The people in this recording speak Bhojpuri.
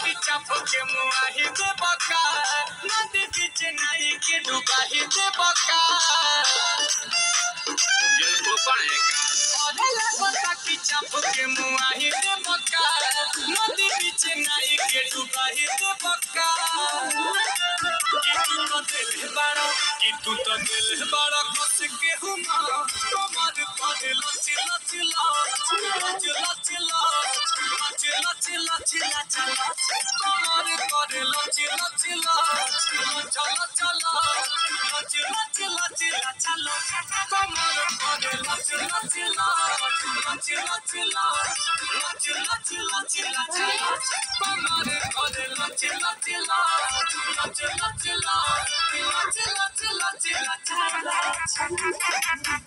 की चाप के मुआही दे बका नदी बीच नहीं के डुबाही दे बका जल को पड़ेगा अरे की चाप के मुआही दे बका नदी बीच नहीं के डुबाही दे बका कि तू तो दिल बड़ा खुश के हुमा कमर पर लच लच लच लच लच लच लच लच लच कमर पर लच लच लच चलो चलो लच लच लच लच लच कमर पर लच लच लच लच लच लच लच लच लच कमर पर लच लच लच लच लच लच लच लच लच लच